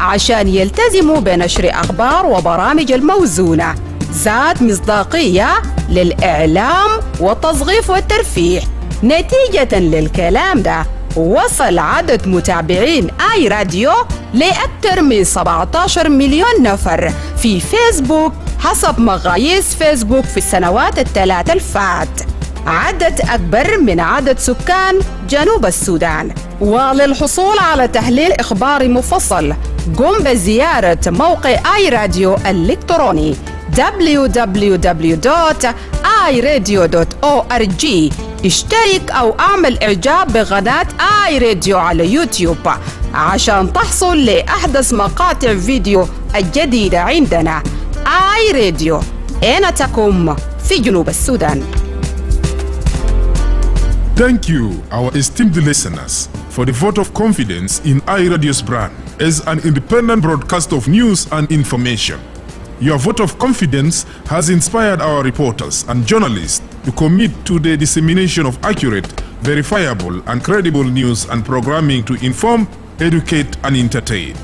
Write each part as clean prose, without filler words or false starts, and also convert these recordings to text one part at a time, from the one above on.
عشان يلتزموا بنشر أخبار وبرامج الموزونة ذات مصداقية للإعلام والتصغيف والترفيه. نتيجة للكلام ده وصل عدد متابعين آي راديو لأكثر من 17 مليون نفر في فيسبوك حسب مقاييس فيسبوك في السنوات الثلاث الفات، عدد أكبر من عدد سكان جنوب السودان. وللحصول على تحليل إخباري مفصل قم بزيارة موقع آي راديو الإلكتروني www.iradio.org. اشترك أو اعمل إعجاب بقناة آي راديو على يوتيوب عشان تحصل لأحدث مقاطع فيديو الجديدة عندنا. آي راديو أينتكم في جنوب السودان. Thank you, our esteemed listeners, for the vote of confidence in iRadio's brand as an independent broadcaster of news and information. Your vote of confidence has inspired our reporters and journalists to commit to the dissemination of accurate, verifiable, and credible news and programming to inform, educate, and entertain.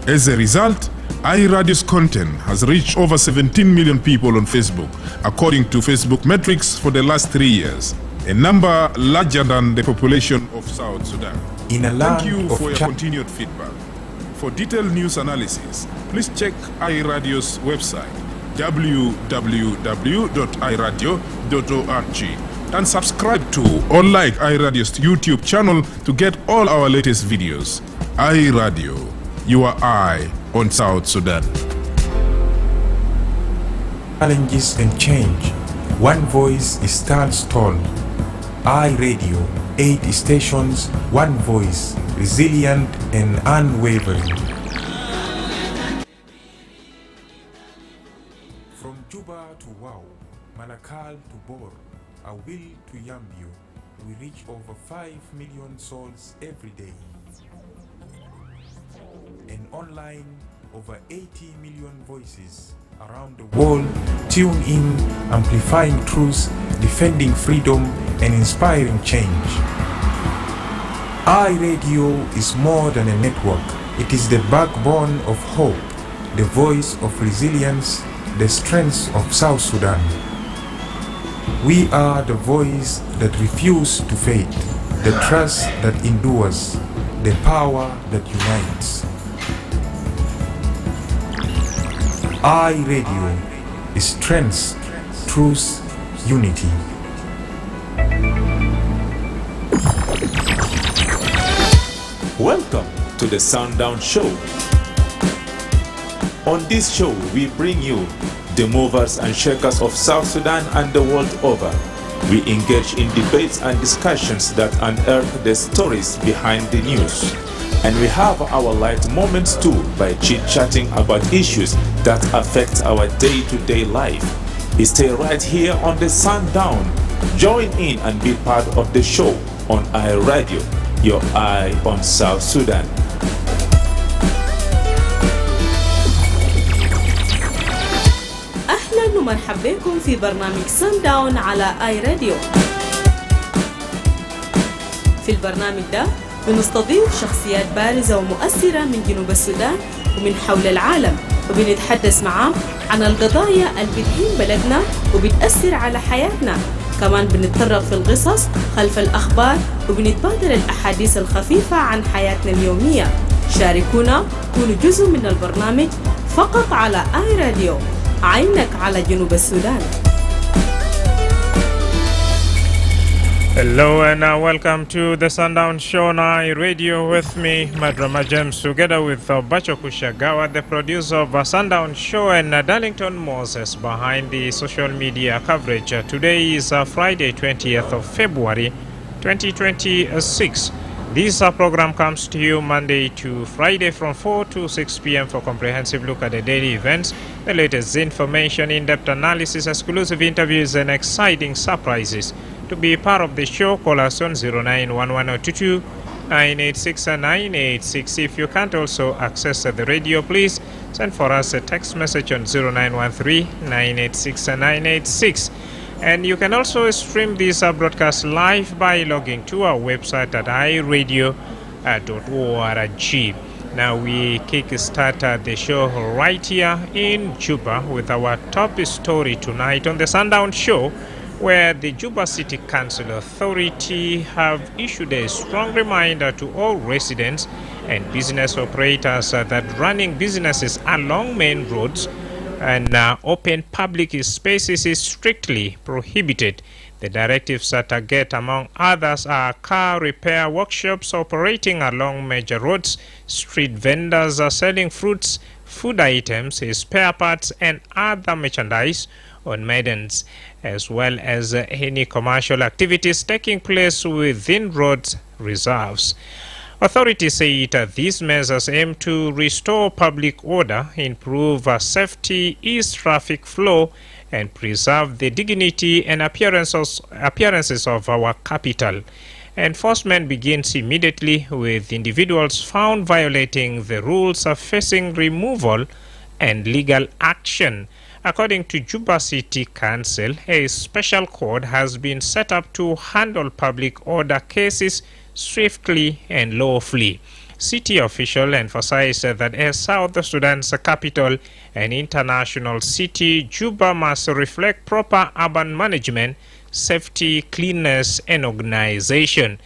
As a result, iRadio's content has reached over 17 million people on Facebook, according to Facebook metrics for the last 3 years, a number larger than the population of South Sudan. Thank you for your continued feedback. For detailed news analysis, please check iRadio's website, www.iradio.org, and subscribe to or like iRadio's YouTube channel to get all our latest videos. iRadio, your eye on South Sudan. Challenges and change. One voice stands tall. iRadio, 8 stations, one voice, resilient and unwavering. From Juba to Wau, Malakal to Bor, Awil to Yambio, we reach over 5 million souls every day. And online, over 80 million voices around the world tune in, amplifying truth, defending freedom, and inspiring change. iRadio is more than a network. It is the backbone of hope, the voice of resilience, the strength of South Sudan. We are the voice that refuses to fade, the trust that endures, the power that unites. iRadio is strength, truth, unity. Welcome to the Sundown Show. On this show, we bring you the movers and shakers of South Sudan and the world over. We engage in debates and discussions that unearth the stories behind the news. And we have our light moments too by chit-chatting about issues that affect our day-to-day life. Stay right here on the Sundown. Join in and be part of the show on iRadio, your eye on South Sudan. أهلا ومرحبا بكم في برنامج Sundown على iRadio. في البرنامج ده بنستضيف شخصيات بارزة ومؤثرة من جنوب السودان ومن حول العالم، وبنتحدث معاهم عن القضايا اللي بتهم بلدنا وبتأثر على حياتنا. كمان بنتطرق في القصص خلف الأخبار وبنتبادل الأحاديث الخفيفة عن حياتنا اليومية. شاركونا، كونوا جزء من البرنامج فقط على iRadio، عينك على جنوب السودان. Hello and welcome to the Sundown Show on iRadio with me, Madrama James, together with Bacho Kushagawa, the producer of Sundown Show, and Darlington Moses behind the social media coverage. Today is Friday, 20th of February, 2026. This program comes to you Monday to Friday from 4 to 6 p.m. for comprehensive look at the daily events, the latest information, in-depth analysis, exclusive interviews, and exciting surprises. To be part of the show, call us on 091122 986 986. If you can't also access the radio, please send for us a text message on 0913 986 986. And you can also stream this broadcast live by logging to our website at iradio.org. Now we kick-start the show right here in Juba with our top story tonight on the Sundown Show, where the Juba City Council Authority have issued a strong reminder to all residents and business operators that running businesses along main roads and open public spaces is strictly prohibited. The directives target, among others, are car repair workshops operating along major roads, street vendors selling fruits, food items, spare parts, and other merchandise on maidens, as well as any commercial activities taking place within road reserves. Authorities say these measures aim to restore public order, improve safety, ease traffic flow, and preserve the dignity and appearances of our capital. Enforcement begins immediately, with individuals found violating the rules facing removal and legal action. According to Juba City Council, a special court has been set up to handle public order cases swiftly and lawfully. City officials emphasized that as South Sudan's capital and international city, Juba must reflect proper urban management, safety, cleanliness, and organization.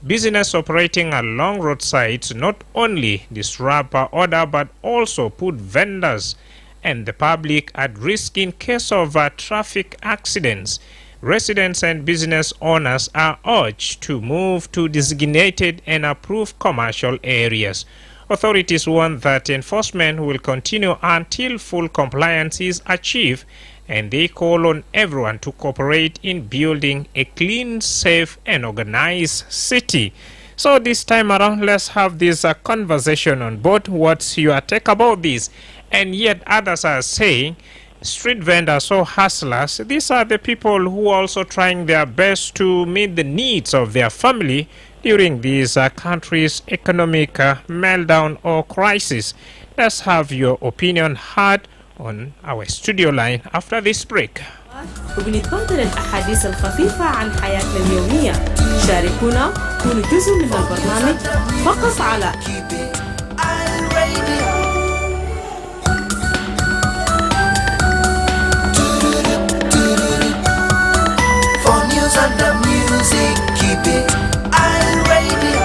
Business operating along roadsides not only disrupt order but also put vendors and the public at risk in case of traffic accidents. Residents and business owners are urged to move to designated and approved commercial areas. Authorities warn that enforcement will continue until full compliance is achieved, and they call on everyone to cooperate in building a clean, safe, and organized city. So this time around, let's have this conversation on board. What's your take about this? And yet others are saying street vendors or hustlers, these are the people who are also trying their best to meet the needs of their family during these country's economic meltdown or crisis. Let's have your opinion heard on our studio line after this break. وبنتبادل الأحاديث الخفيفة عن حياتنا اليومية. شاركونا، كونوا جزء من البرنامج فقط على and the music, keep it on radio.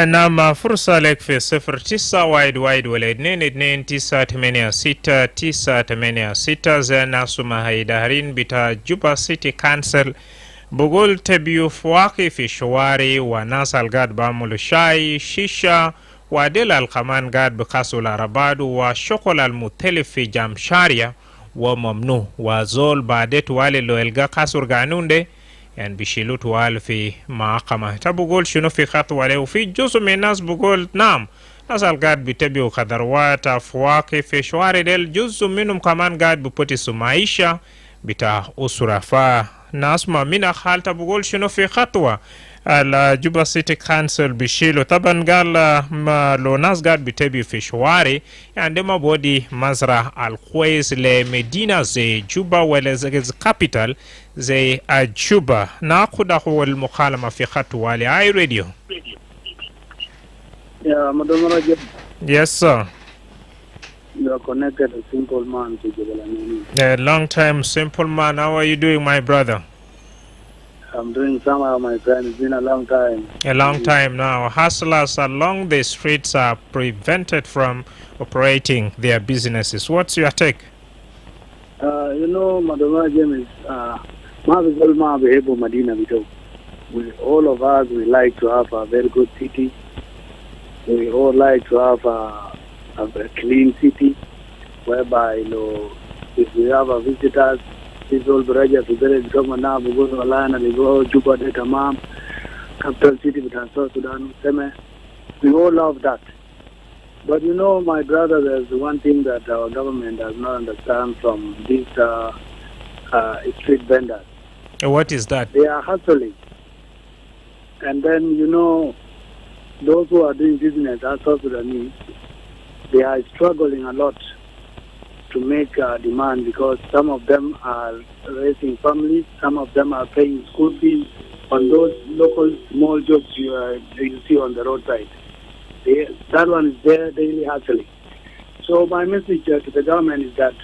نعم فرصة لك في 0911-288-986 زي ناس ما هيدهرين بتاع جوبا سيتي كانسل بقول تبيو فواقي في شواري وناس القاد بعملوا شاي شيشة وديل القمان قاد بقاسوا العرباد وشغل المختلف في جامشاريا وممنوع وزول بعدت والي لو يلقى قاسوا قانون ده يعني بيشيلوا توال في محكمة. تبقول شنو في خطوة له؟ وفي جزء من الناس بقول نعم ناس القاد بيتبعوا خضروات أفواكه في شوارع ديل، جزء منهم كمان قاد بيبتسوا معيشة بتاع أسرة. فناس ما من أخال تبقول شنو في خطوة الجوبا سيتي كانسل بيشيلوا. طبعا قال ما لو ناس قاد بيتبعوا في شوارع يعني ما بودي مزرعة الكويس لمدينة زي جوبا ولا زي كابيتال زي جوبا. ناخذ هو المكالمة في خطوة لآي راديو. Yeah, Madrama. Yes, sir. You are connected to Simple Man to Jabalani. A long time, Simple Man. How are you doing, my brother? I'm doing somehow, my friend. It's been a long time. A long time now. Hustlers along the streets are prevented from operating their businesses. What's your take? Madrama James, all of us, we like to have a very good city. We all like to have a clean city, whereby, if we have a visitors, people will be ready to get it come now, because Alana, they go Juba de Tamam, capital city with South Sudan. We all love that. But you know, my brother, there's one thing that our government does not understand from these street vendors. What is that? They are hustling. And then, you know, those who are doing business as South Sudanese, they are struggling a lot to make demand because some of them are raising families, some of them are paying school fees on those local small jobs you see on the roadside. That one is there daily hustling. So my message to the government is that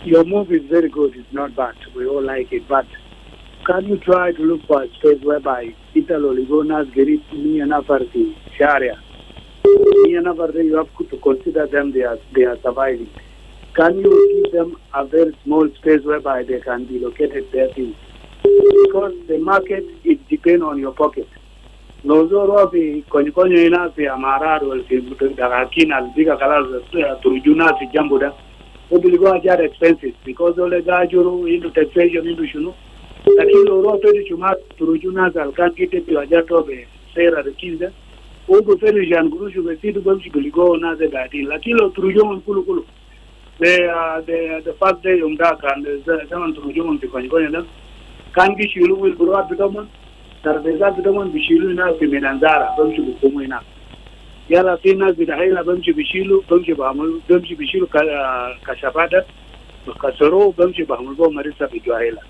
your move is very good, it's not bad, we all like it, but can you try to look for a space whereby Italo Ligonas, Gerit, Nianafarti, Sharia, Nianafarti, you have to consider them, they are surviving. Can you give them a very small space whereby they can be located there too? Because the market, it depends on your pocket. Nozoro bi konyo ina fi amarar wal fi dagakin al biga kalas turujuna fi jambuda. Obiligo ajar expenses because ole gajuru into taxation into shunu. Lakini loro pedi chuma turujuna al kan kite bi ajar to be sera de kinza. Ogo feri jan gurushu be fidu bamshi biligo na de gati. Lakini lo turujuman kulu. The first day umdaka and the zaman turujuman fi konyo na kan ki shilu will grow up bitoman. Tarbeza bidoman bishilu ina fi menanzara bamshi bukumu ina yala fina bidahila bamshi bishilu bamshi bahamul bamshi bishilu kashabada kasoro bamshi bahamul bo marisa bijuahila.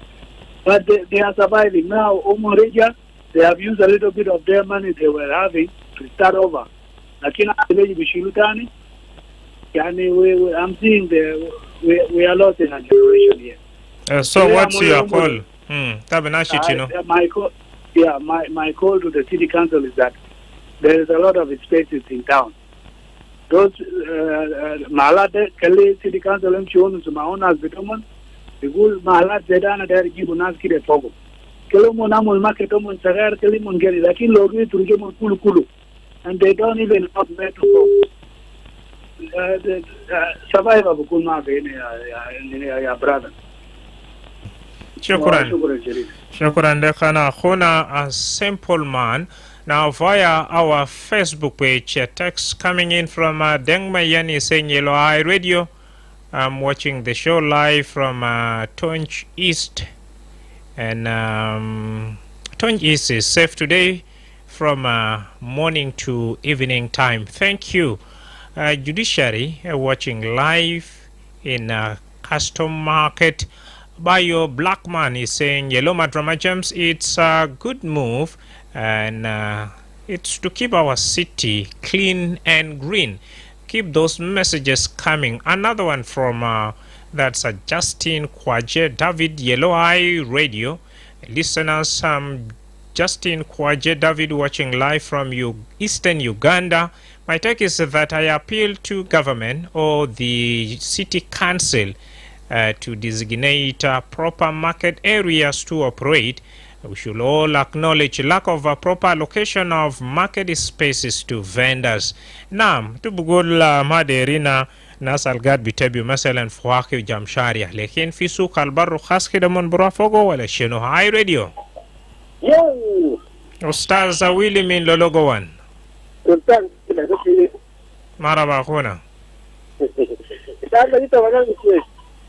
But they are surviving now. Omoreja, they have used a little bit of their money they were having to start over. Lakini aleji bishilu tani yani I'm seeing we are lost in a generation here. So what's your call? My call. Yeah, my call to the city council is that there is a lot of spaces in town. Those Malade Kali city council shown to Maonas Bitoman, the good Malat Zedana there Gibunaski de Fogo. Kelumonamul Marketomon Sagar Kelimun Geri, Lakin Logi to Jumon Kulu, and they don't even have where to go. Survive of Kulma in brother. Shukran Dekana Khuna, a simple man. Now via our Facebook page, a text coming in from Deng Mayani saying Yellow Eye Radio. I'm watching the show live from Tonj East. And Tonj East is safe today from morning to evening time. Thank you. Judiciary watching live in Custom Market. Bayo Blackman is saying Yellow Madrama James, it's a good move and it's to keep our city clean and green. Keep those messages coming. Another one from that's Justin Kwaje David, Yellow Eye Radio. Listeners, Justin Kwaje David watching live from Eastern Uganda. My take is that I appeal to government or the city council to designate proper market areas to operate. We should all acknowledge lack of a proper allocation of market spaces to vendors. Naam, tubugul maderina nasal gad bitabi masalan fuwaki jamsharia lekin fi suq albarru khas kida mon burafogo wala shino High Radio. Yo! Ustaz Willy min lologo wan. Sultan, Maraba khuna.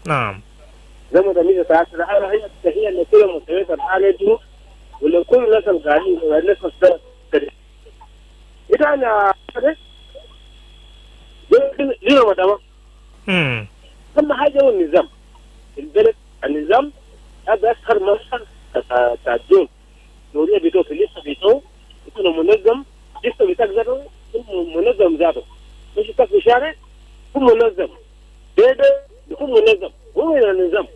نعم زي ما تميز ساعات الحالة هي اللي كل مستويات الحالة دي واللي كل الناس القاعدين والناس مستوى إذا أنا زي ما تمام ثم حاجة هو النظام البلد النظام هذا أسهر مصدر تعدون نوريه بيتو في لسه بيتو يكون منظم لسه بيتاك ذاته منظم ذاته مش يتاك في شارع يكون منظم ده يكون منظم هو النظام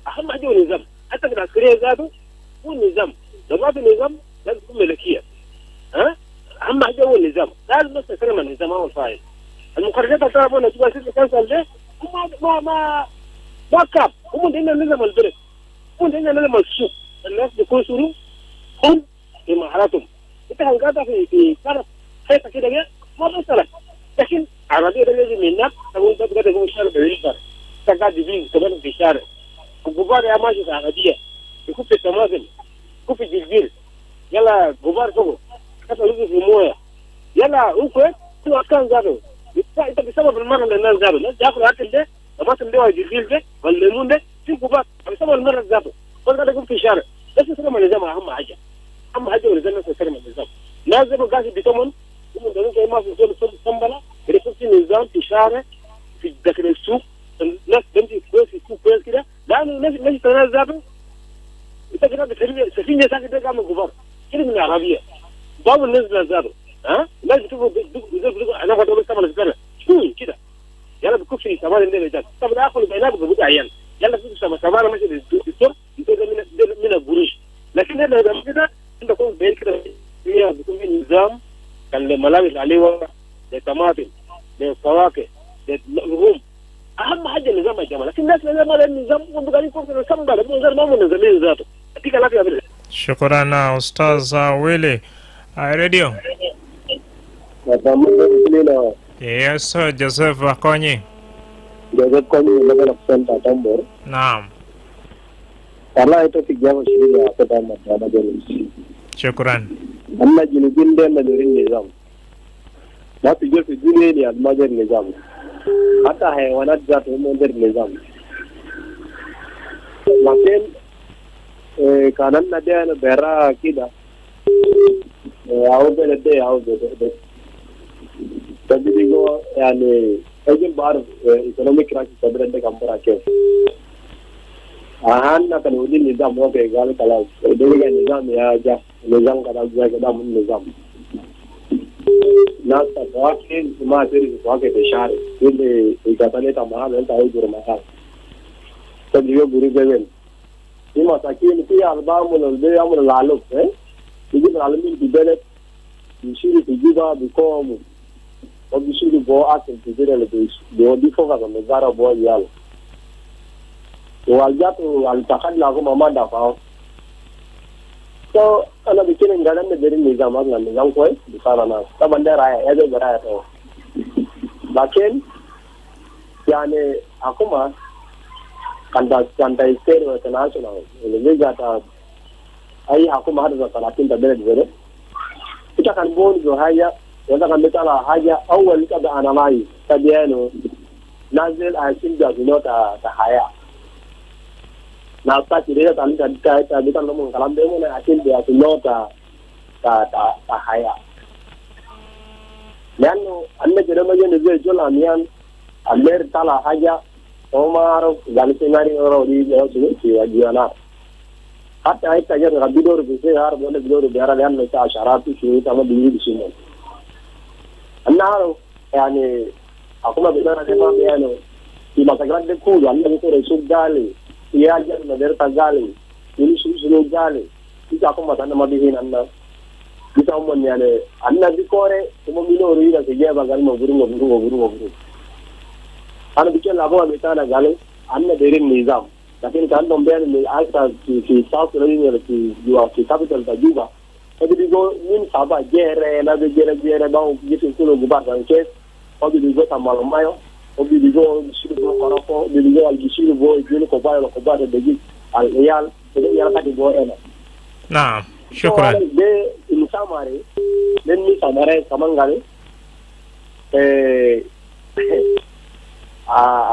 أهم حاجة هو النظام حتى في العسكرية ذاته هو النظام لو ما في نظام لازم تكون ملكية أهم حاجة هو النظام لازم بس نتكلم عن النظام هو الفاعل المخرجات اللي تعرفون تبغى تصير كانسل ده ما كاب هم عندنا نظام البلد هم عندنا نظام السوق الناس بيكون سوري هم في مهاراتهم أنت هنقاطع في كارثة حيث كده ما بيصلح لكن عربية لازم منك تقول تبغى تقول شارع بعيد تقعد يبين كمان في الشارع الكبار يا ماشي في عربية يكون في التماثل يكون في الجلجل yala gubar ko kata lugu fi moya yala uko to kan zado ita bisaba bil marra da nan zado la jakul hatin de amma tun da waji filde wal lemun de tin gubar bisaba bil marra zado ko da kun fi share bas sai ma nizam amma haja wala zanna sai ma nizam lazim gasi bitomon kuma da kai ma fi so sambala da fi nizam fi share في داخل السوق الناس تمشي كويس في السوق كويس كده لانه الناس تنازلوا انت كده سفينه ساكت ده كام كبار كده من العربيه بعض الناس نزلوا ها الناس بتشوفوا انا فاضل بس كمان السنه شو كده يلا بكون في كمان الليله ده طب اخذ بينات بقول عيال يلا في سما كمان ماشي الدكتور انت من البروش لكن هذا كده انت تكون بين كده بيكون في نظام كان الملابس عليه الطماطم الفواكه الروم اهم حاجه النظام يا جماعه لكن الناس لازم النظام وبقالين فرصه نسمع من غير ما ننظمين ذاته اديك العافيه بالله شكرا استاذ ويلي راديو يس جوزيف كوني نعم والله itu tiga masih ya kita Madrama jadi شكرا Allah jinubin dan nazarin nizam na tijir fi duniya ne almajar nizam حتى حيوانات ذات مندر نظام لكن كان لدينا برا كده أو بلده أو بلده تبدي يعني أجل بار economic crisis تبرد كمبرا كيف أهان كان ودي نظام هو كقال كلا ده نظام يا جا نظام كلا جا كذا من نظام ناس تواكل ما تري تواكل بشار اللي يقتني تمام أنت أي جرم هذا تجيبه بري جبل لما تكين في أربعة من البيع من العلوم يجيب العلومين ببلد يشيل تجيبها بكم وبيشيل بوا أكل تجيبه لبيش بيودي فوق على مزارع بوا يال والجات والتخلي لهم ما دفعوا so ana bikin garan da garin ne zama ga nizam koi bisara na saban da raya ya zai raya to lakin yani akuma kanda state international ne ga ta ai akuma har da 30 da bere bere ita kan bon zo haya wanda kan mitala haya awwal ka da anamai tabiano nazil a cikin da zinota ta haya na ta kire ta ta bitan mun kalam be mun akin dia nota ta haya lano anne jere ma yene zai jola miyan aller tala haja omaro galsenari oro ri yo su ci wajana hatta ay ta jere rabidor bi se har bole bidor bi ara lan ta sharatu shi ta ma bi shi mun annaro yani akuma bidara de ma yani ki ma ta grande culo anne ko re su dale ya jar na der ta gale ini su gale ita kuma tan ma bihin anna ita mon yani anna bi kore mo mino ri da ke ba gal mo guru ana bi kala bo mi ta na gale anna derin nizam lakin kan don bayan mi asa ki south area ki yuwa ki capital ta juba edi go min saba gere na be gere ba o gitin kulo gubar dan ke o bi go ta malo mayo obi digo suru korofo digo al gisuru bo julu ko bayo ko bade de al yal yal kadi bo ena naam shukran de insamare den mi samare kamangale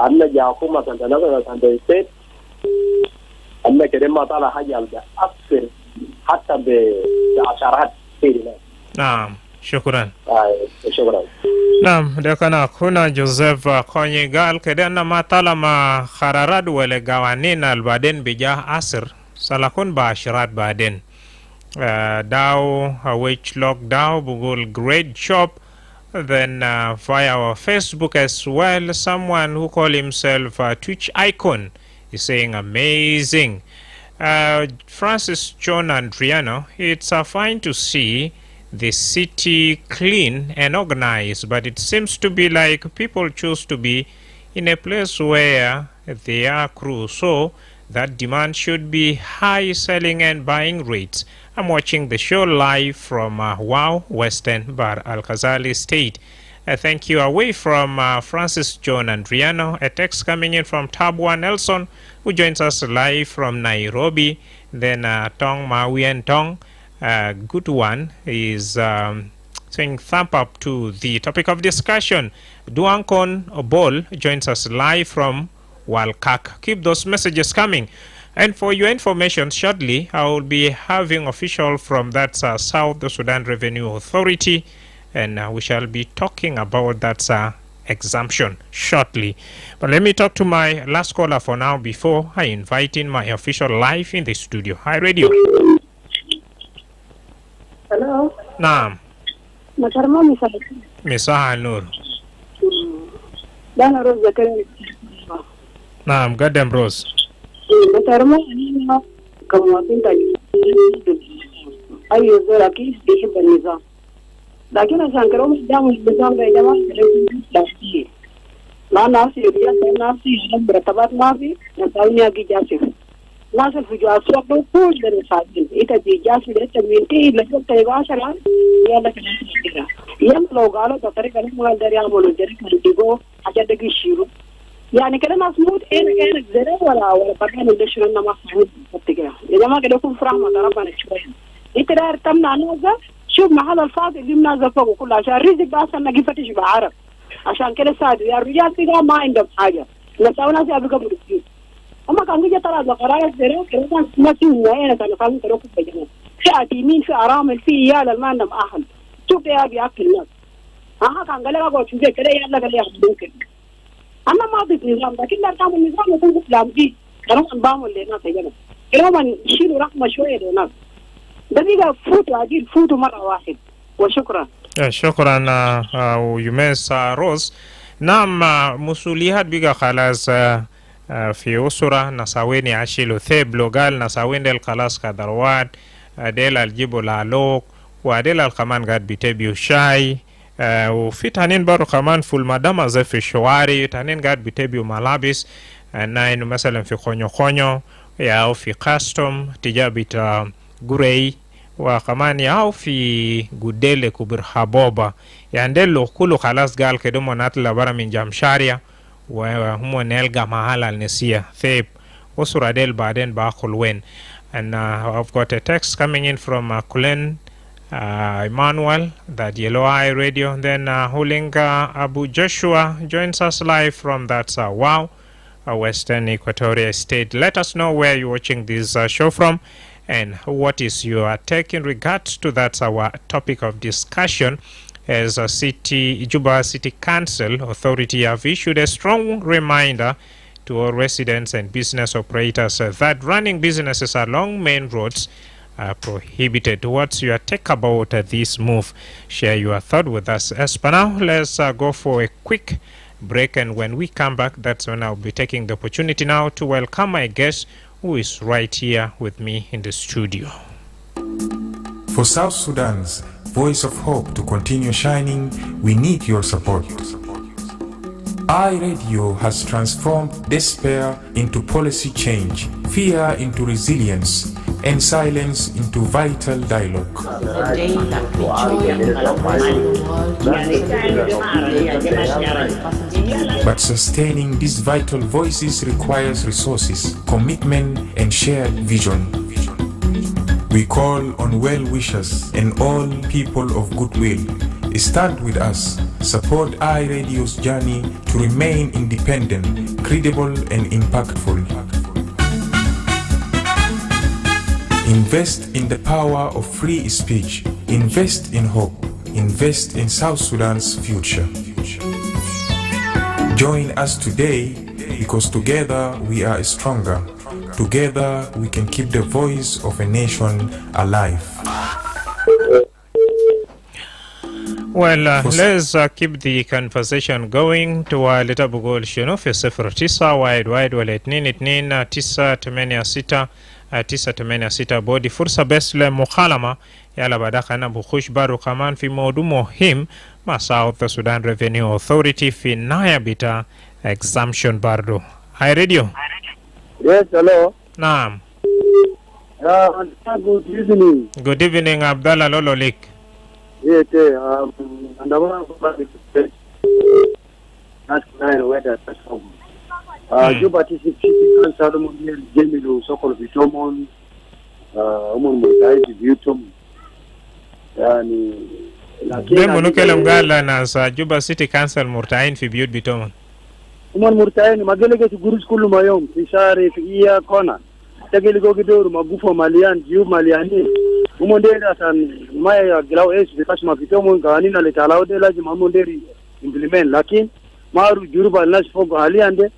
anna ja kuma kan tana kan de state anna kede mata la hajal da afsir hatta be asharat sirina naam shukran shukran Naam, dekana kuna Joseph konye gal kedana matala ma khararad wale gawanin albaden bija asir salakun ba ashirat baden daw which lock daw bugul great shop then via our Facebook as well someone who call himself Twitch icon is saying amazing. Francis John Andriano, it's fine to see the city clean and organized, but it seems to be like people choose to be in a place where they are crew, so that demand should be high selling and buying rates. I'm watching the show live from Wow, Western Bar Al Khazali State. Thank you. Away from Francis John Andriano, a text coming in from Tabwa Nelson, who joins us live from Nairobi. Then Tong Mawi and Tong. good one is saying thumb up to the topic of discussion. Duankon Bol joins us live from Walkak. Keep those messages coming. And for your information, shortly, I will be having official from that South Sudan Revenue Authority, and we shall be talking about that exemption shortly. But let me talk to my last caller for now before I invite in my official live in the studio. Hi, radio. Hello. Naam. Madrama Misaha Nur. Dana Rose Zakari. Naam, Gadam Rose. Madrama أنا كمواطن أي زول أكيد بيحب النظام، لكن عشان كلام قدام النظام ده يا جماعة لازم لا ناس يبيع ناس يجيب مرتبات ما في نسوي أكيد جاسف ناس في جاسف ده كل ده نساعدين إذا دي جاسف ده تمينتي لازم تيجي عشان يلا كلام كده يلا لو قالوا تطرق عليهم ما يقدر يعملوا جري كنتيجو حاجة ده يشيلوا يعني كده ناس موت كانت زرع ولا برهان ده شنو ما فهمت كده يا جماعة كده يكون فرح ما ربنا شوية انت داير تمنع ناس شوف محل الفاضي اللي ناس فوق كله عشان الرزق ده اصلا نجي فتش بعرب عشان كده ساعد يا الرجال كده ما عندهم حاجة نساو ناس يبقى برسيل اما كان يجي ترى القرايه زرع كده ما في وين كانوا كانوا تروحوا في جنة في يمين في ارامل في عيال اللي ما عندهم اهل شوف يا ابي اكل الناس كان قال لك اقعد شوف كده يلا قال لي ممكن أنا ما ضد نظام لكن لا تعمل نظام يكون إسلام فيه كلام بعمل للناس يا جماعة كلام يشيلوا رحمة شوية للناس دقيقة فوتوا عجيل فوتوا مرة واحد وشكرا. شكرا يمس روز. نعم مسؤوليات بقى خلاص في أسرة نساوين عشيلو ثيب لو قال نساوين ديل خلاص كدروات ديل الجيبوا لالوك وديل الكمان قاعد بيتبيو شاي وفي تانين برضو كمان في المدامة زي في الشوارع تانين قاعد بيتبيو ملابس ناين مثلا في خونيو خونيو أو في كاستوم تجابت غوري وكمان أو في غوديل كبر حبوبة يعني دلو كله خلاص قال كده مناطلة برا من جامشاريا وهم نلقى محل النسية ثيب وصورة ديل بعدين باقل وين. And I've got a text coming in from Kulen Emmanuel, that Yellow Eye Radio. Then Hulinga Abu Joshua joins us live from that Western Equatoria State. Let us know where you're watching this show from and what is your take in regards to that our topic of discussion. As a Juba City Council Authority have issued a strong reminder to all residents and business operators that running businesses along main roads are prohibited. What's your take about this move? Share your thought with us. As per now, let's go for a quick break, and when we come back, that's when I'll be taking the opportunity now to welcome my guest who is right here with me in the studio. For South Sudan's voice of hope to continue shining, we need your support. iRadio has transformed despair into policy change, fear into resilience, and silence into vital dialogue. But sustaining these vital voices requires resources, commitment, and shared vision. We call on well-wishers and all people of goodwill. Stand with us, support iRadio's journey to remain independent, credible, and impactful. Invest in the power of free speech. Invest in hope. Invest in South Sudan's future. Join us today because together we are stronger. Together we can keep the voice of a nation alive. Well, let's keep the conversation going to a little bugol shino fi 09 wide wala 22 986 bodi fursa bes le mukhalama yala badaka na bukhush baru kaman fi mawdu muhim ma South Sudan Revenue Authority fi naya bita exemption bardo. Hi radio. Yes, hello. Naam. Good evening. Good evening, Abdallah Lololik. Yes, and I want to ask whether Juba City Council Jemilu Sokol Vitomon Umon Mutai Vitom يعني دائما نكلم قال ناس جوبا سيتي كانسل مرتعين في بيوت بتوعهم. هم مرتعين ما قال لك جروس كل ما يوم في شارع في إياه كونا تقول لك كدور ما قفوا مليان جيوب مليانين هم دير عشان ما يقلوا إيش بكاش ما بتوعهم قوانين اللي تعالوا ده لازم هم دير إمبلمنت لكن ما رو جروب الناس فوق عليه عنده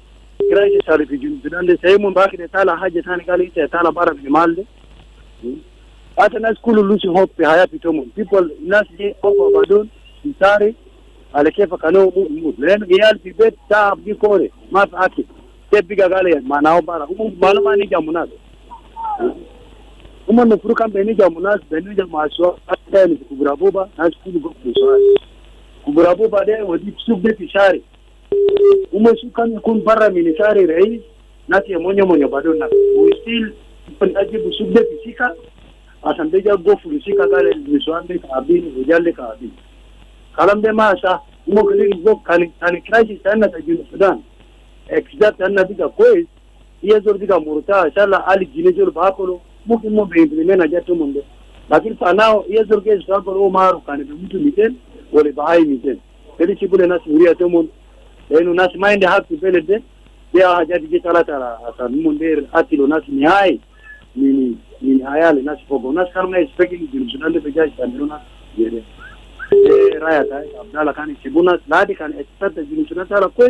كرايش صار في جنوب السودان ده سيمون باكر تعالى حاجة ثانية قال إيش تعالى بارا في مال ده hata nasi kulu lusi hope haya pitomo people nasi je ofa badun sari alekefa kano mu len giyal pibet ta bi kore ma aki tebiga gale manao bara malama ni jamunas no furukan beni jamunas beni jamasho atani kuburabuba nasi kulu go kuburabuba de wadi subde tishari sukan kun barra minisari rais nasi monyo badun na we still ajibu subde tisika asambeja gofu lisika kale liswande kabini ujale kabini kalamde masa umokili go kani crisis sana ta jinu Sudan exact anna diga kois yezo diga murta shala ali jinejol bakolo mukimo be implemena jato munde lakini fanao yezo ke saboro maru kani mtu miten wale bahai miten kedi chibule na suria to mun enu nas mind happy belede ya hajati je tala asa munde atilo nas ni hai ni hayale nasi fogo nasi karna expecting Sudan de bejaj tanuna yere raya ta abdala kan sibuna ladi kan expect Sudan tala ko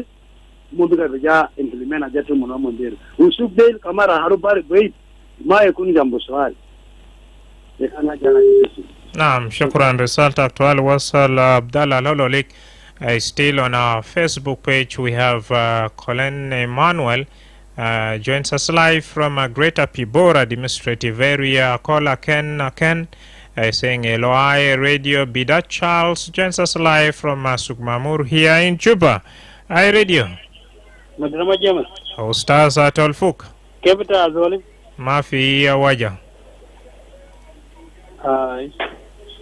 mundu ga beja implementa jatu mono mondere usuk del kamara haru bar bait ma yakun jambo swali kana jana jisu. نعم شكرا. رسالة أكتوال وصل عبد الله لولوليك. Still on our Facebook page we have Colin Emmanuel joins us live from Greater Pibora administrative area. Caller Ken saying hello. I Radio Bidat Charles joins us live from Sukmamur here in Juba. I Radio Madrama Jamal Ustaz Atolfuk Kebita Azoli Mafi Waja.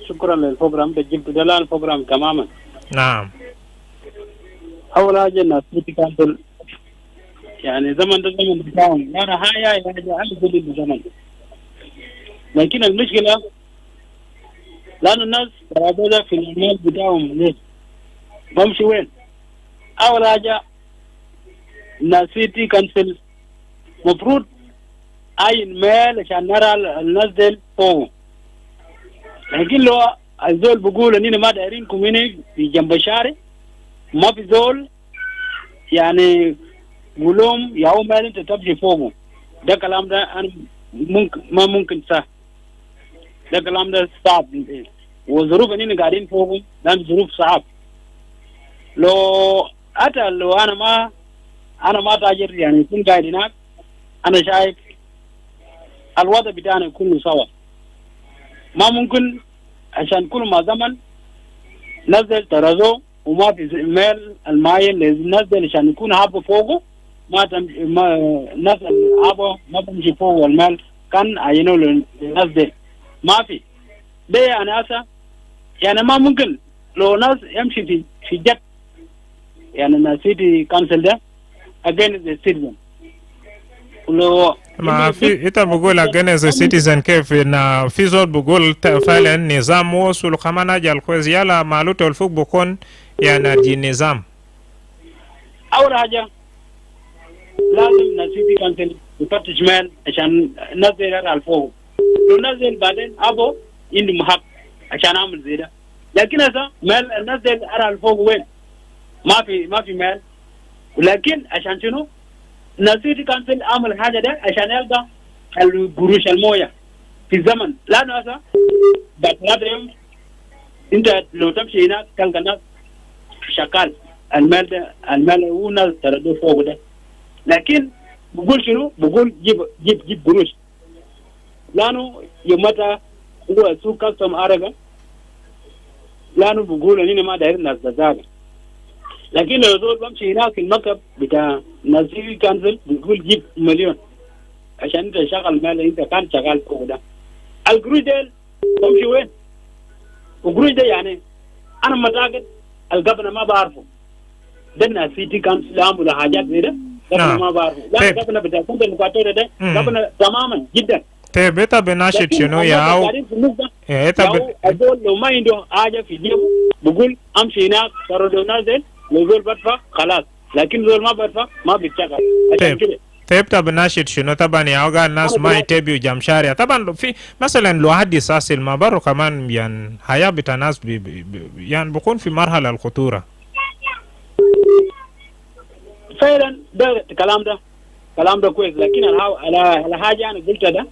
شكرا للبروجرام تجيب دلال البروجرام تماما. نعم. أول حاجة الناس بتكانتل يعني زمن بتاعهم أنا هاي أنا جديد بزمن. لكن المشكلة لأن الناس رابطة في المال بتاعهم ليه؟ بمشي وين؟ أول حاجة الناس بتكانتل مفروض أي المال عشان نرى الناس دل فوق. لكن لو الزول بقول اننا ما دايرينكم هنا في جنب الشارع ما في زول يعني قولهم يا هو مال انت تمشي فوقه. ده كلام ده انا ممكن ما ممكن صح. ده كلام ده صعب وظروف اننا قاعدين فوقهم ده ظروف صعب. لو حتى لو انا ما تاجر يعني يكون قاعد هناك انا شايف الوضع بتاعنا كله سوا. ما ممكن عشان كل ما زمن نزل ترازو وما في مال الماين لازم نزل عشان يكون هابه فوقه ما نزل هابه ما بمشي فوق المال كان عينه نزل ما في ده يعني أسا يعني ما ممكن لو ناس يمشي في جت يعني السيتي كانسل ده against the citizen لو ما في إنت بقول against the citizen كيف إن في زول بقول فعلا نظام وصل كمان أجل كويس يلا معلومة الفوق بكون يعني دي نظام. أول حاجة لازم نسيتي كانسل يفتش مال عشان نزل على الفوق. لو نزل بعدين أبو عنده محق عشان أعمل زي ده. لكن هذا مال نزل على الفوق وين؟ ما في مال. ولكن عشان شنو؟ نسيتي كانسل عمل حاجة ده عشان يلقى القروش الموية في الزمن. لأنه هذا بعد يوم أنت لو تمشي هناك تلقى الناس شغال المال هو ناس تردو فوق ده. لكن بقول شنو؟ بقول جيب قروش. لأنه يوم متى هو سوق كاستم أرجع لأنه بقول إننا ما دايرين ناس بزاجة. لكن لو زول بمشي هناك المكتب بتاع نسيتي كانسل بيقول جيب مليون عشان انت شغال مال انت كان شغال فوق ده. القروش ده بمشي وين؟ القروش ده يعني انا متاكد القبنة ما بعرفه. ده نسيتي كانسل عامل حاجات زي ده قبنة ما بعرفه. لا القبنة بتاع كنت المقاطورة ده قبنة تماما جدا. طيب انت بناشد شنو يا او انت اقول لو ما عنده حاجه في جيبه بقول امشي هناك طردوا نازل لو زول بدفع خلاص لكن زول ما بدفع ما بيشتغل عشان كده. طيب طب ناشد شنو طبعا يا اوغا الناس ما يتبعوا جام شارع طبعا في مثلا لو حد يساسل ما برو كمان يعني حياه بتاع الناس يعني بكون في مرحله الخطوره فعلا. ده كلام ده كويس لكن الحاجه انا قلتها ده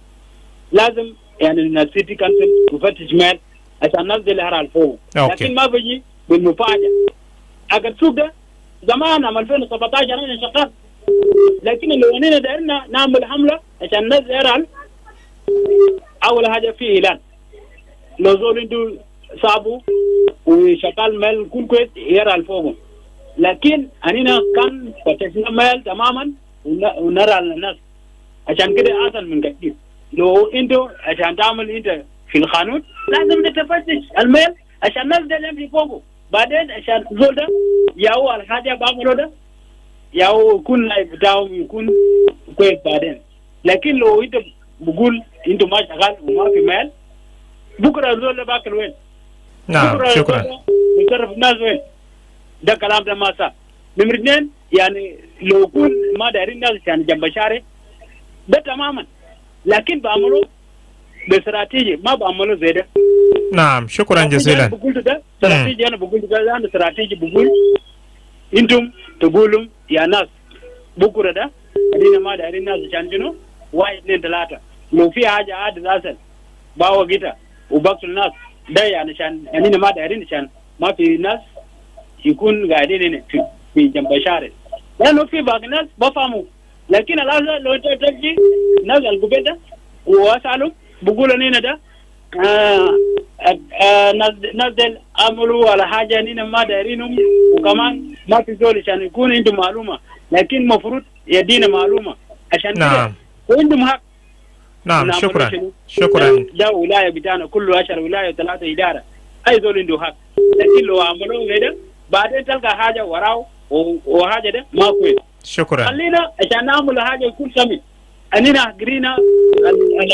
لازم يعني السيتي كانسل يفتش مال عشان الناس دي اللي هرا الفوق لكن ما بيجي بالمفاجاه. اقل سوق ده زمان عام 2017 انا شغال لكن لو اننا دارنا نعمل حمله عشان الناس يرى اول حاجه في اعلان لو زول عنده صابو وشغال مال كل كويس يرى الفوق لكن اننا كان فتشنا مال تماما ونرى الناس عشان كده احسن من كثير. لو انتوا عشان تعمل انت في القانون لازم تفتش المال عشان الناس ده يمشي فوقه بعدين عشان زول ده ياو الحاجه بعمله ده ياو يكون لايف بتاعهم يكون كويس بعدين. لكن لو انت بقول انتوا ما شغال وما في مال بكره الزول ده باكل وين؟ نعم شكرا. بيصرف الناس وين؟ ده كلام ده ما صح. نمرة 2 يعني لو يكون ما دايرين الناس عشان جنب شارع ده تماما لكن بعملوا باستراتيجي ما بعملوا زي ده. نعم شكرا جزيلا. انا بقول ده استراتيجي انا بقول ده انا استراتيجي بقول انتم تقولوا يا ناس بكره ده ادينا ما دايرين الناس عشان شنو 1 2 3 لو في حاجه عاد اساسا باو جيتا وبقتل الناس ده يعني عشان ادينا ما دايرين عشان ما في ناس يكون قاعدين في جنب شارع لانه في باقي ناس بفهموا لكن الان لو انت تجي ناس القبيله واسالهم بقولوا لنا ده نزل عملوا على حاجه اننا ما دايرينهم وكمان ما في زول عشان يكون عنده معلومه لكن المفروض يدينا معلومه عشان نعم وعندهم حق. نعم شكرا. ده ولايه بتاعنا كله 10 ولايه 3 اداره اي زول عنده حق لكن لو عملوا كده بعدين تلقى حاجه وراه وحاجه ده ما كويس. شكرا. خلينا عشان نعمل حاجه يكون سمي اننا قرينا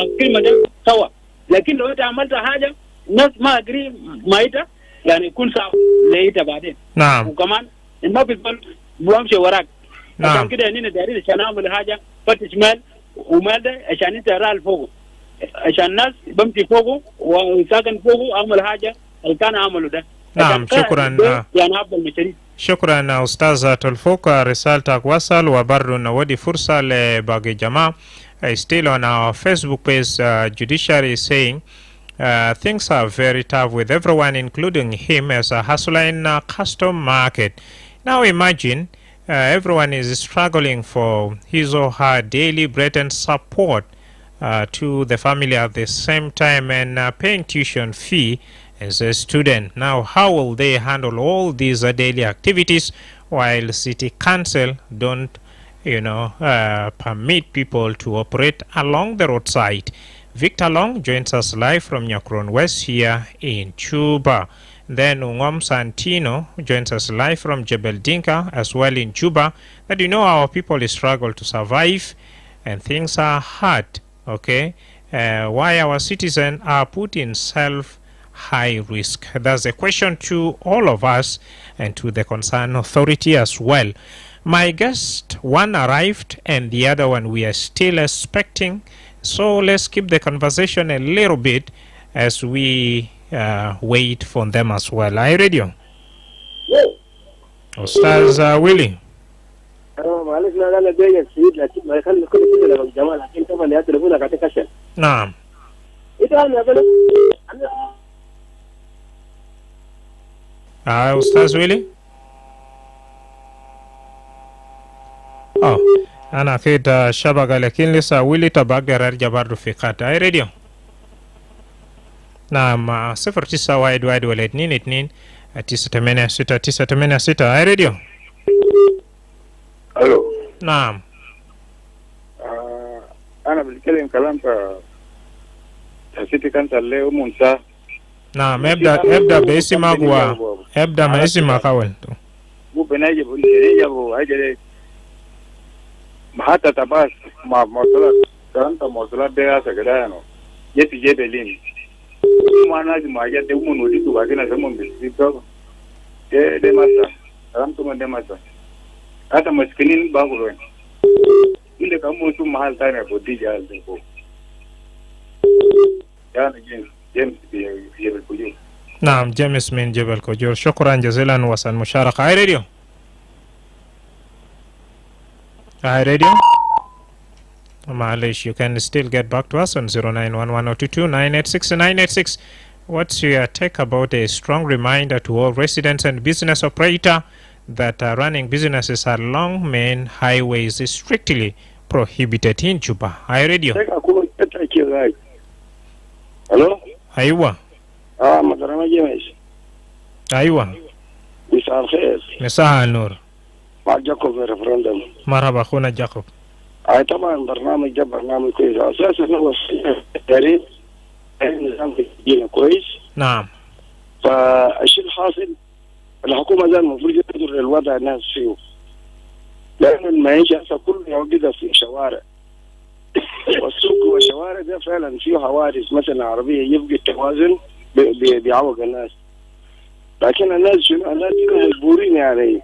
الكلمه ده سوا لكن لو انت عملت حاجه الناس ما قري ما انت يعني يكون صعب لقيتها بعدين. نعم وكمان ما بيقول بمشي وراك. نعم عشان كده اننا دايرين عشان نعمل حاجه فتش مال ومال ده عشان انت راه فوقه عشان الناس بمشي فوقه وساكن فوقه اعمل حاجه اللي كان عمله ده. نعم شكرا. يعني افضل مشاريع. شكرا أستاذ تلفوك رسالتك وصل وبرضو نودي فرصة لباقي جماعة. Still on our Facebook page, Judiciary is saying things are very tough with everyone including him as a hustler in a custom market. Now imagine everyone is struggling for his or her daily bread and support to the family at the same time and paying tuition fee as a student. Now how will they handle all these daily activities while city council don't permit people to operate along the roadside? Victor Long joins us live from Nyakron West here in Juba. Then Ungom Santino joins us live from Jebel Dinka as well in Juba. That our people struggle to survive and things are hard. Okay, why our citizens are put in high risk? That's a question to all of us and to the concerned authority as well. My guest, one arrived and the other one we are still expecting. So let's keep the conversation a little bit as we wait for them as well. Are you ready? Ustaz Willie. نعم. أستاذ ويلي. أنا أكيد شبكة لكن لسه ويلي تبقى أرجع برضو في قط. أي راديو. نعم 0912 986 أي راديو. ألو. نعم. أنا بتكلم كلام سيتي كانت له منسى. نعم ابدأ باسمك ابدأ ما اسمك أول. مو بنجيب نجيب أجل حتى تباس ما صلت karanta mawsulat da ya saka da no yati je Berlin kuma na ji ma ya da mun wadi to ga kina samun bisi to de masa karanta mun de masa ata maskinin ba ku ruwan inda kan mutum mahal ta ne ko dija da ko ya ne James جبل كجور. نعم جيمس من جبل كجور. شكرا جزيلا وصل مشاركة. هاي راديو. Hi radio. Malaysia, you can still get back to us on 0911022986. What's your take about a strong reminder to all residents and business operator that running businesses along main highways is strictly prohibited in Juba? Hi radio. Hello? Aywa. Madrama James. Aywa. مساء الخير. مساء النور. مع جاكوب ريفرندم. مرحبا اخونا جاكوب. طبعا برنامج ده برنامج كويس، اساسا هو تقريب نظام تسجيل كويس. نعم. فالشيء الحاصل الحكومه ده المفروض تنظر للوضع الناس فيه، لانه المعيشه هسه كله موجوده في شوارع والسوق والشوارع ده فعلا فيه حوادث مثلا عربيه يفقد التوازن بيعوق الناس. لكن الناس شنو؟ الناس كانوا مجبورين يعني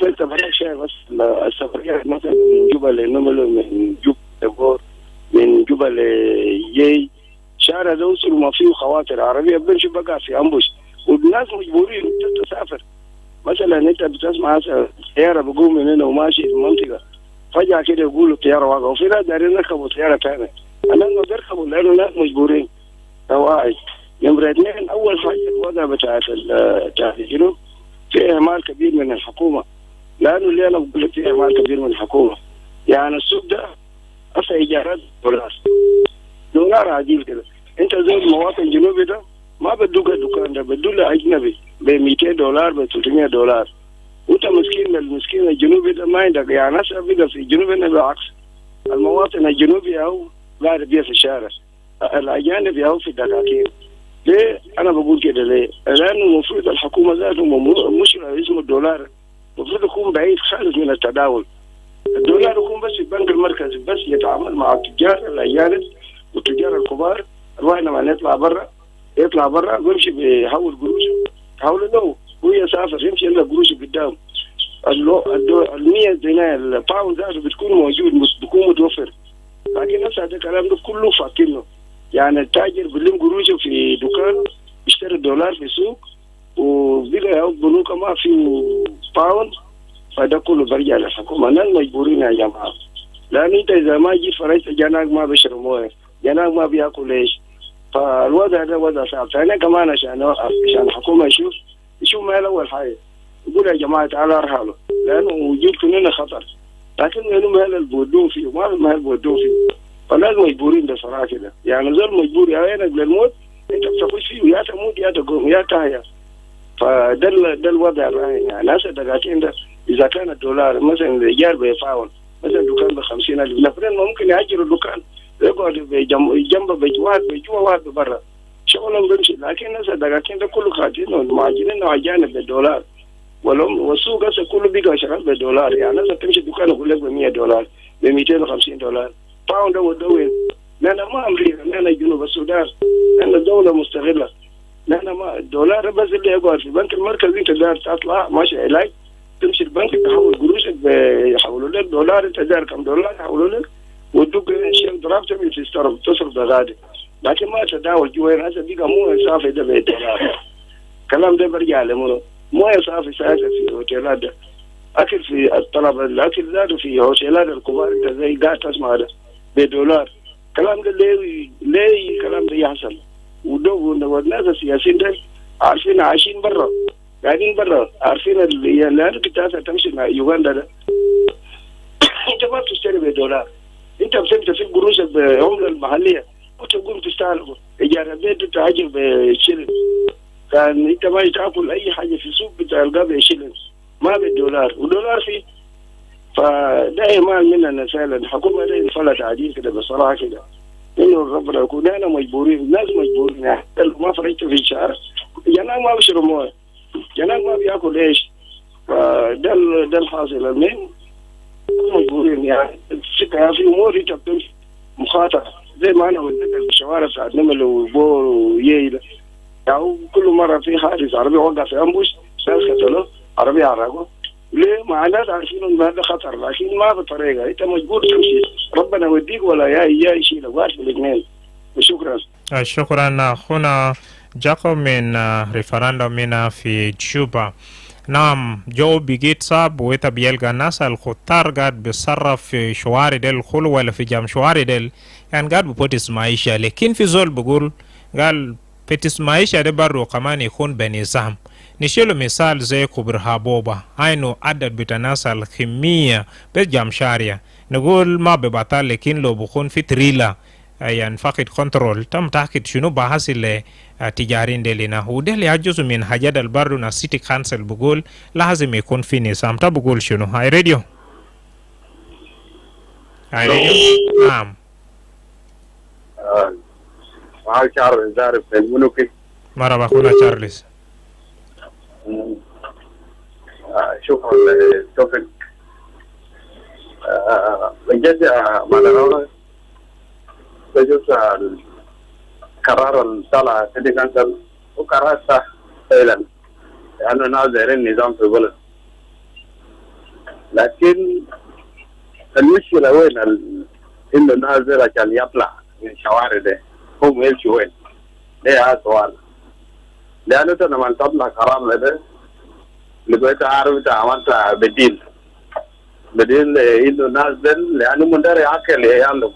انت بلاش شيء بس السفريات مثلا من جوبا لنملو، من جوبا لبور، من جوبا لجي، شارع ده وصلوا ما فيه خواطر عربيه بمشي بقى في امبوش، والناس مجبورين تسافر. مثلا انت بتسمع سياره بقوم من هنا وماشي في المنطقه، فجاه كده يقولوا الطياره واقعه، وفي ناس دايرين يركبوا طياره ثانيه. الناس ما بيركبوا لانه الناس مجبورين. واحد. نمرة اثنين، اول حاجه الوضع بتاعت الجنوب في اهمال كبير من الحكومه، لانه اللي انا بقول لك في اهمال كبير من الحكومه. يعني السوق ده هسه ايجارات دولار عجيب كده. انت زي المواطن الجنوبي ده ما بدوك الدكان ده، بدوك اجنبي ب $200 ب $300. وانت مسكين، المسكين الجنوبي ده ما عندك. يعني هسه بقى في الجنوب هنا بالعكس، المواطن الجنوبي هو قاعد بيه في الشارع، الاجانب هو في الدكاكين. ليه انا بقول كده؟ ليه؟ لانه المفروض الحكومه ذاته مشكله اسمه الدولار المفروض يكون بعيد خالص من التداول. الدولار يكون بس البنك المركزي بس يتعامل مع التجار الاجانب والتجار الكبار. الواحد لما يطلع برا بيمشي بيحول قروشه، يحول له هو يسافر يمشي له قروشه قدام. ال100 دينار الباوند ذاته بتكون موجود، بتكون متوفر. لكن هسه هذا الكلام ده كله فاكينه. يعني التاجر بيلم قروشه في دكان، يشتري الدولار في السوق، وبقى يعود بنوك ما في باوند، فده كله برجع للحكومه. الناس مجبورين يا جماعه، لان انت اذا ما جيت فرجت جناك ما بيشرب مويه، جناك ما بياكل ايش. فالوضع ده وضع صعب. ثانيا كمان عشان الحكومه يشوف ما اول حاجه يقول يا جماعه تعالوا ارحلوا، لانه وجودكم هنا خطر. لكن هنا مهل البودون فيه وما مهل البودون فيه، فالناس مجبورين بصراحه كده. يعني زول مجبور يا عينك للموت، انت بتخش فيه يا تموت يا تقوم يا تحيا. فده الوضع الراهن. يعني هسه الدكاكين ده اذا كان الدولار مثلا الايجار بيفاول، مثلا دكان ب 50,000 نفرين ممكن ياجروا الدكان يقعد جنبه بجوا واحد برا شغلهم بيمشي. لكن هسه الدكاكين ده كله خاطين ومعجنين واجانب بالدولار، والسوق هسه كله بقى شغال بالدولار. يعني هسه تمشي دكان يقول لك ب $100 ب $250. باوند ودوين. لأن ما أمريكا، لأن جنوب السودان، لأن دولة مستغلة. لأن ما الدولار بس اللي يقعد في البنك المركزي تقدر تطلع ماشي علاج، تمشي البنك تحول قروشك يحولوا لك دولار، أنت داير كم دولار يحولوا لك وتدق شيء ضرب تبي تصرف بغادي. لكن ما تداول جوين. هذا بقى مو صافي ده بالدولار. الكلام ده برجع له مو صافي ساعتها في الأوتيلات ده. أكل في الطلب، الأكل زادوا في أوتيلات الكبار، أنت زي قاعد تسمع ده بدولار. الكلام ده ليه الكلام ده يحصل؟ والناس السياسيين ده عارفين عايشين برا، قاعدين برا، عارفين اللي كنت تمشي مع يوغندا ده انت ما بتشتري بدولار، انت بتمشي في قروشك بعمله المحليه وتقوم تستعلم ايجار البيت تهاجر بشيلن. كان انت ما تاكل اي حاجه في السوق بتلقاها بشيلن ما بالدولار، والدولار فيه. فده اهمال مننا فعلا. الحكومه دي فلت عديل كده بصراحه كده، انه ربنا يكون احنا مجبورين، الناس مجبورين. يعني ما فرجت في الشارع جناك ما بيشرب مويه، جناك ما بياكل ايش. فده الحاصل. المهم مجبورين. يعني السكه في امور انت بتمشي مخاطره زي ما انا وديتك بالشوارع بتاعت نمل وبور وييل يعني كل مره في حادث عربي وقع في امبوش ناس قتلوه عربي عرقوه ليه؟ مع الناس عارفين ان هذا خطر لكن ما بطريقه انت مجبور تمشي ربنا يوديك ولا يا يشيلك واحد من الاثنين وشكرا. شكرا أخونا جاكو من ريفراندوم هنا في جوبا. نعم جو بيجيت صعب ويتا بيلقى الناس الخطار قاعد بيتصرف في شوارع ديل الخلو ولا في جام شوارع ديل يعني قاعد ببوتس معيشة لكن في زول بقول قال بتس معيشة دي برضو كمان يكون بنظام. نشيلو مثال زي كبر هابوبا هاينو عدد بتناس الخمية بجام شارع نقول ما ببطال لكن لو بكون في تريلا يعني فقد كنترول تم تأكد شنو بحاصل تجارين دلنا ودل يجوز من حاجات البرد نا سيتي كانسل بقول لازم يكون في نظام تا بقول شنو هاي راديو نعم معاك شارلز عارف المنوكي مرحبا اخونا شارلز شكرا للتوفيق بجد مدرما بجوز القرار اللي طلع سيتي كانسل وقرار صح فعلا لأنه نازل النظام في البلد لكن المشكلة وين إنه نازل عشان يطلع من الشوارع ده هم يمشي وين؟ ده هذا سؤال لأنه أنت لما تطلع قرار ده لقيت عارف أنت عملت بديل إنه نازل لأنه من دار يأكل يعلم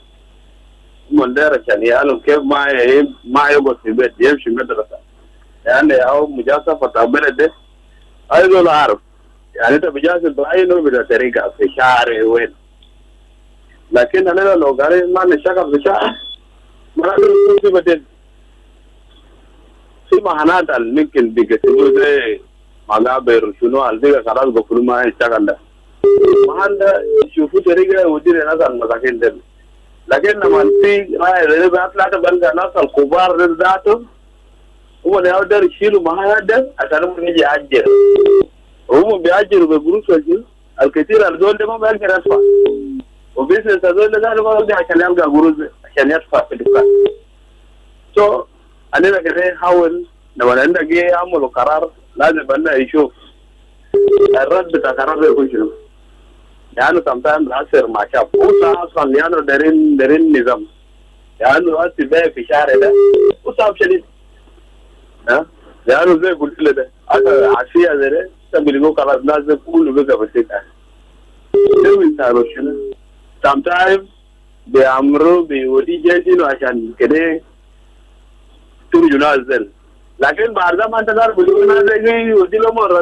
من دار عشان يعلم كيف ما يقعد في البيت يمشي مدرسة يعني أو مجازفة البلد ده أيضا لا أعرف يعني أنت بجازف بأي نوع من الطريقة في شارع وين لكن أنا لو قال ما نشكل في شارع ما نقدر في بديل في مهانات اللي ممكن بيكتبوا زي مقابر شنو الدقة خلاص بقولوا ما يشتغل ده مهان ده يشوفوا طريقة ودير الناس المساكين ده لكن لما في رأي ده بيطلع بلقى الناس الكبار ذاته هو اللي يقدر يشيلوا مهانات ده عشان هم يجي يأجر هم بيأجروا بقروش وجه الكثير الزول ده ما بيقدر يدفع وبيسنس الزول ده ما بيقدر عشان يلقى قروش عشان يدفع في الدفاع أنا كده نحاول لما عندنا جه يعملوا قرار لازم أنه يشوف الرد بتاع قرار يكون شنو يعني sometimes بيأثر مع شاب أصلا لأنه دارين نظام يعني وقت بقى في شارع ده وصعب شديد لأنه زي قلت له ده هذا عشية زي ده تبغى قرار لازم كله بقى بسيط ده بيسألوا شنو sometimes بيعمروا بيودي جيشينه عشان كده ترجو نازل لكن بعد ما انت تعرف بيقول نازل يودي له مرة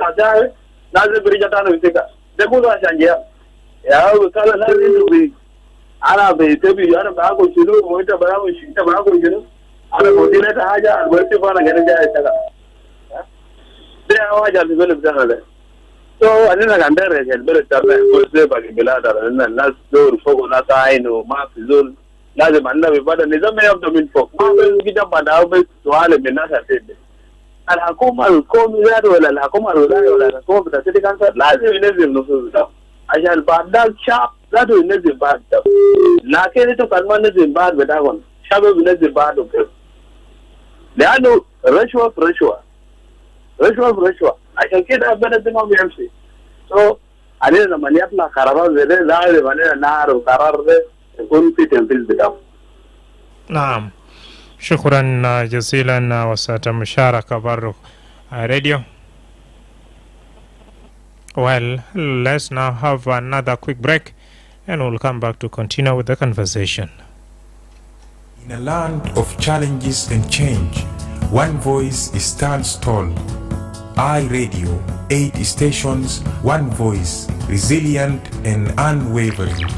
رجعه نازل برجع تاني بيسكا ده كله عشان جاء يا وكالة نازل بي أنا بيتبي أنا باكل شنو وأنت باكل شنو أنا بودي لك حاجة الوقت فانا كده جاي تلا ده حاجة في البلد ده أنا كان داير البلد تبع كل شيء باقي بلاد الناس دور فوق ناس عين وما في زول لازم عندنا بيبدا النظام يبدا من فوق ما بيجي بعد بس سؤال من الناس هتدي الحكومه القوميه ولا الحكومه الولايه ولا الحكومه بتاعت كانسر لازم ينزل نصوص ده عشان بعد ده الشعب لازم ينزل بعد ده لكن انتوا كان ما نزل بعد بتاعهم الشعب بينزل بعده كده لانه رشوه في رشوه عشان كده البلد ما بيمشي علينا لما يطلع قرارات زي ده لازم علينا نعرف قرار ده يكون في تنفيذ بتاعه. نعم شكرا جزيلا وسات مشاركة برو راديو. Well, let's now have another quick break and we'll come back to continue with the conversation. In a land of challenges and change, one voice stands tall. iRadio, 8 stations, one voice, resilient and unwavering.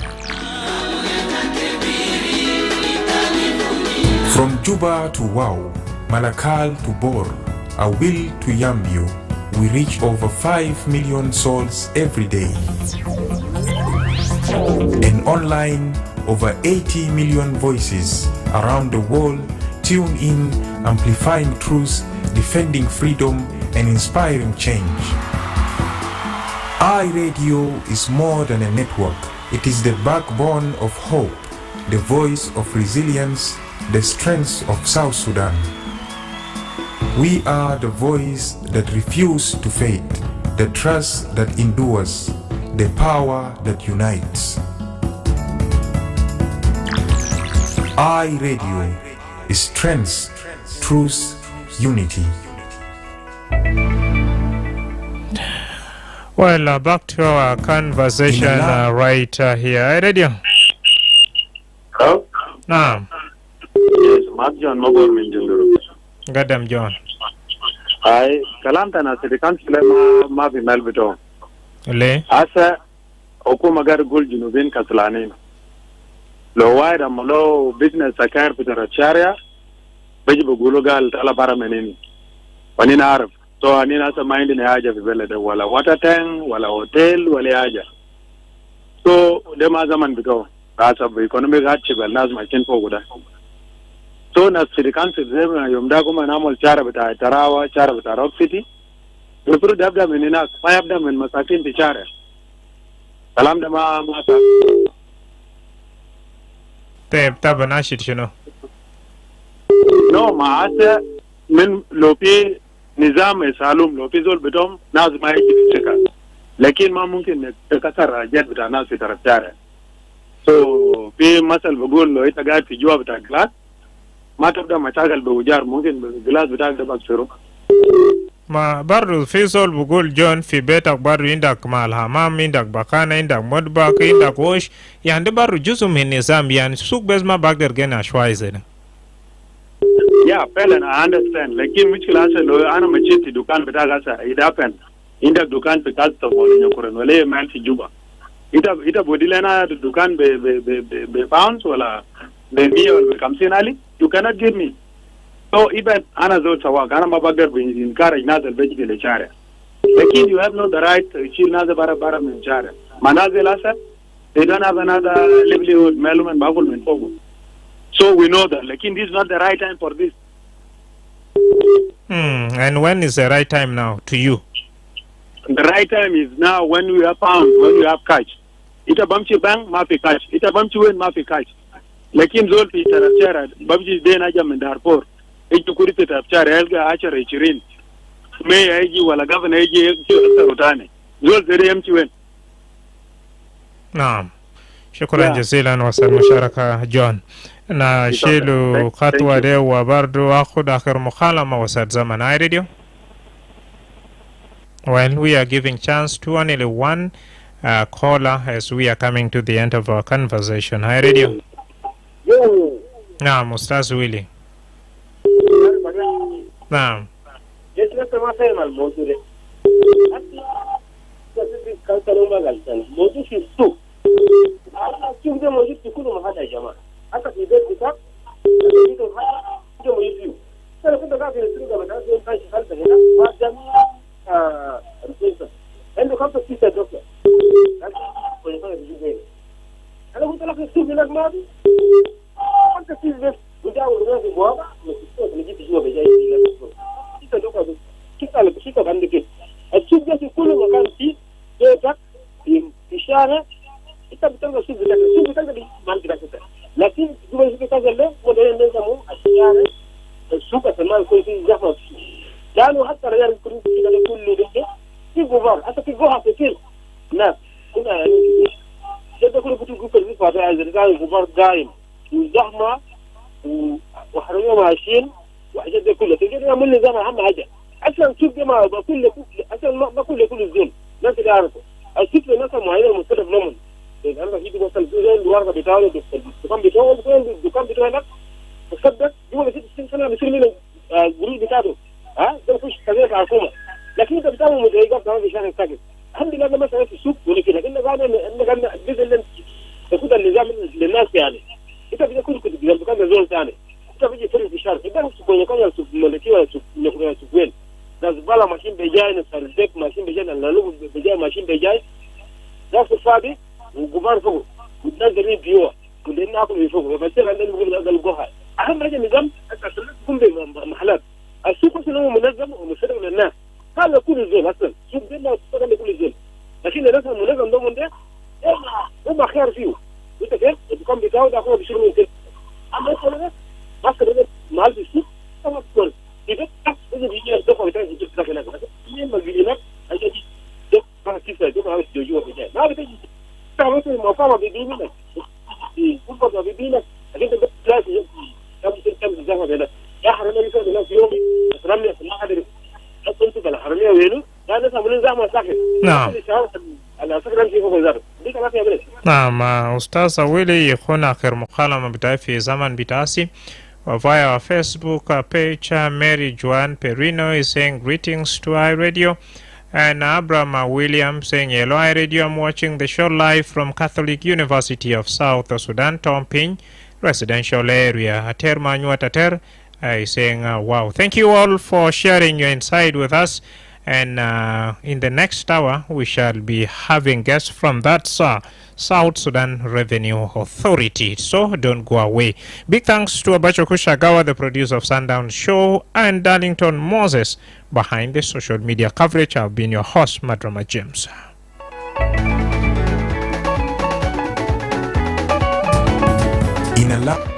From Juba to Wau, Malakal to Bor, Awil to Yambio, we reach over 5 million souls every day. And online, over 80 million voices around the world tune in, amplifying truth, defending freedom, and inspiring change. iRadio is more than a network. It is the backbone of hope, the voice of resilience, the strength of South Sudan. We are the voice that refuses to fade, the trust that endures, the power that unites. iRadio is strength, truth, unity. Well, back to our conversation right here. iRadio. Hello? Naam. Yes, Mark John Mogor Minjunguru. Gadam John. Ay, kalanta na sirikan sile ma fi melbito. Le? Asa, oku magar gul junubin kaslanin. Lo waida malo business sakar pitara charia, beji bugulu gal tala bara menini. Wanina arab. So anina asa mind ni haja fi belede wala water tank, wala hotel, wala haja. So dema zaman bito. Asa economic hardship alnaz machin poguda. So na sirikan sile yomda kuma namol chara bita tarawa, chara bita Rock City. Rupuru dabda menina, mayabda men masakin ti chara. Salam dama mata. طب ناشد شنو؟ No, ma asa min lopi nizam salum lopi zol bitom naz ma yiki cheka. Lakin ma mumkin kasar jad bita nas fi taraf chara. So fi masal bagul lo ita gad fi jua bita glass. ما تبدا مشاكل بوجار ممكن بالجلاس بتاعك ده بكسره ما برضو في زول بقول جون في بيتك برضو عندك مال حمام عندك بخانة عندك مطبخ عندك وش يعني ده برضو جزء من النظام يعني سوق بس ما بقدر جنا شوي زين يا فعلا I understand لكن مشكلة هسه لو أنا مشيت دكان بتاعك هسه إذا فعلا عندك دكان في كاستو ولا يكورن ولا ما في جوبا إذا بدي لنا دكان بباونز ولا ب100 ولا ب50 علي you cannot give me. So even أنا زول سواك أنا ما بقدر بإنكار نازل بيجي للشارع. لكن you have no the right to يشيل نازل برا من الشارع. ما نازل هسه they don't have another livelihood معلومة بقول من فوقه. So we know that. لكن this is not the right time for this. And when is the right time now to you? The right time is now when we have found, when we have cash. Ita bamchi bank ma fi cash. Ita bamchi wen ma fi cash. Lakin zol fi tarafchara babji den aja min Darfur iji kuri fi tarafchara yalga 10-20 me ya iji wala gavana iji sarutane zol zere yamchi wen. نعم شكرا جزيلا وصل المشاركة جون نشيل خطوة دي وبرضو أخذ آخر مخالمة وصل زمن iRadio. Well, we are giving chance to only one caller as we are coming to the end of our conversation. iRadio. نعم أستاذ ويلي. نعم. دايم وزحمه وحراميه ماشيين وحاجات دي كلها تجي نعمل نظام اهم حاجه اصلا السوق ده ما كل اصلا ما كل الزول الناس اللي يعرفوا السوق ده ناس معينه مختلف لهم عندك يجي مثلا زي الورقه بتاعه الدكان بتاعه هناك تصدق جوا 60 سنه بيصير من الجروب بتاعته ده مش كذا في الحكومه لكن انت بتعمل مضايقات كمان في شارع ساكن الحمد لله ده مثلا في السوق ولا كده لكن قاعد الجزء اللي تاخد النظام للناس يعني انت بتكون كنت بتكون زول ثاني انت بيجي فرق في الشارع انت مش تكون سوق ملكي ولا سوق وين ده زباله ماشين بيجاي نسردك ماشين بيجاي نلالو بيجاي ماشين بيجاي ده فاضي وغبار فوق والناس بيوه كلنا ناكل فوق بس عندنا نقول الجوهر اهم حاجه النظام تكون بمحلات السوق اصلا منظم ومسرع للناس هذا كل زول اصلا سوق ده تشتغل كل زول لكن الناس المنظم ده من ده هم خير فيه انت كيف الدكان بتاعه ده هو بيشتري من كده اما انا ما كده مال بيسوق طبعا كل كده لازم يجي الدفعه بتاعه يجيب لك هناك لما بيجي لك هيجي دفعه كيف دفعه عاوز يجوا بتاعه ما بتجي تعمل الموقع ما بيجي منك كل ما بيجي لك لكن انت لازم كم الزحمه ده يا حرامي يسوي لنا في يوم رمي في الحاضر انتوا بالحراميه وينه لا ناس عاملين زحمه ساكت نعم نعم أستاذ ويلي يكون آخر مكالمة بتاعي في زمن بتاعسي via our Facebook page. Mary Joanne Perino is saying greetings to iRadio, and Abraham Williams saying hello iRadio, I'm watching the show live from Catholic University of South Sudan, Tomping residential area. Ater Manuat Ater is saying wow, thank you all for sharing your insight with us. And in the next hour, we shall be having guests from that South Sudan Revenue Authority. So don't go away. Big thanks to Abacho Kushagawa, the producer of Sundown Show, and Darlington Moses behind the social media coverage. I've been your host, Madrama James. In a